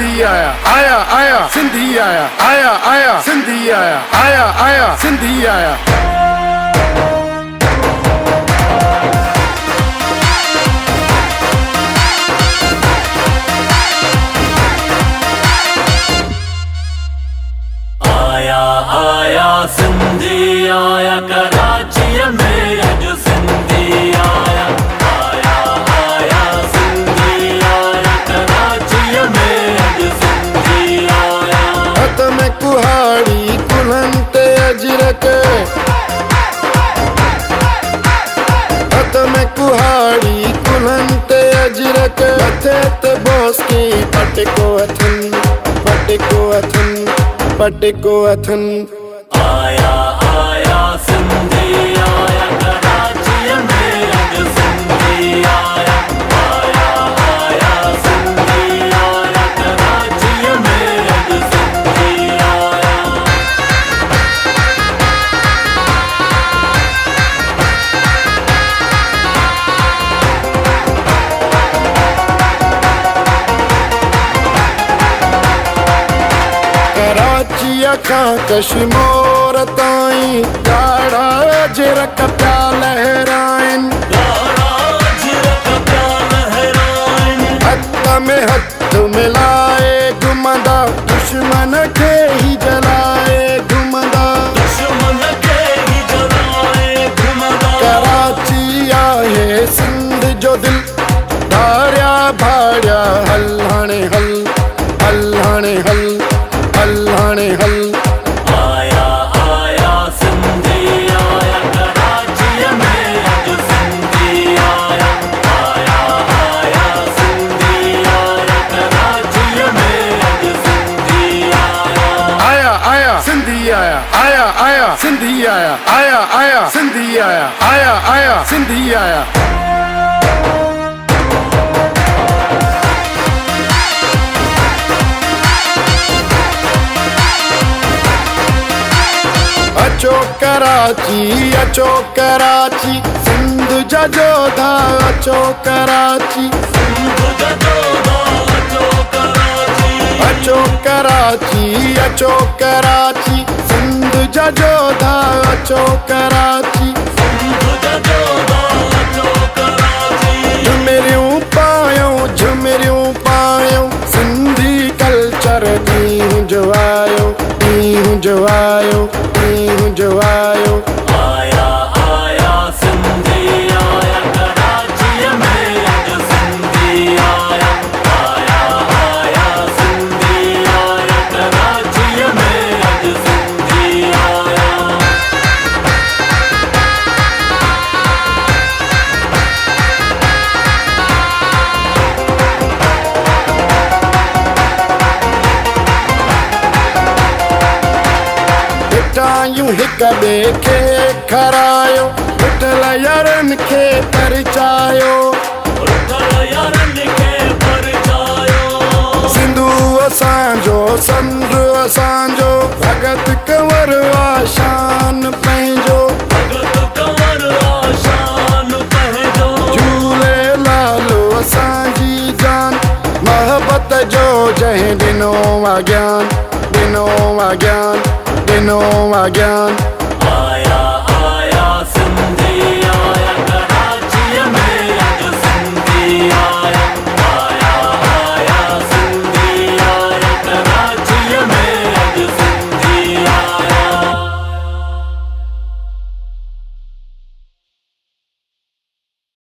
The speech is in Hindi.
सिंधी आया आया आया सिंधी आया आया आया सिंधी आया आया आया सिंधी आया। आया आया सिंधी आया कराची में अज सिंधी आया। आया आया सिंधी आया कराची में अज सिंधी आया। हथ में कुहाड़ी कुल्हन ते अजरक, हथ में कुहाड़ी कुल्हन ते अजरक, मथे ते बोस्की पटको अथन पटको अथन पटको अथन। आया आया सिंधी आया कराची में अज सिंधी आया। आया आया सिंधी आया कराची में अज सिंधी आया। कराची खां कश्मीर ताईं ॻाढ़ा अजरक पिया लहराइन, हथ में हथ मिलाए घुमंदा दुश्मन खे ही जलाए घुमंदा। कराची आहे सिंध जो दिल, धारिया भाड़िया हल हाणे हल हल हाणे हल हल हाणे हल। आया आया सिंधी आया कराची में अज सिंधी आया। आया आया सिंधी आया कराची में अज सिंधी आया। आया आया सिंधी आया आया आया सिंधी आया आया आया सिंधी आया आया आया सिंधी आया। अचो कराची अचो कराची सिंध जा जोधा अचो कराची। अचो कराची अचो कराची सिंध जा जोधा अचो कराची। झुमरियूं पायूं सिंधी कल्चर ॾींहुं जो आयो ॾींहुं जो आयो ॾींहुं जो आयो। आया आया सिंधी आया कराची में अज सिंधी आया। आया आया सिंधी आया कराची में अज सिंधी आया। ॿिटायूं हिक ॿिए खे खारायो, विठल यारनि खे परिचायो। सिंधू असांजो संत असांजो, भगत कंवर आशान पंहिंजो। झूलेलाल असांजी जान, मोहब्बत जो जंहिं ॾिनो आ ज्ञान ॾिनो आ ज्ञान ॾिनो आ ज्ञान।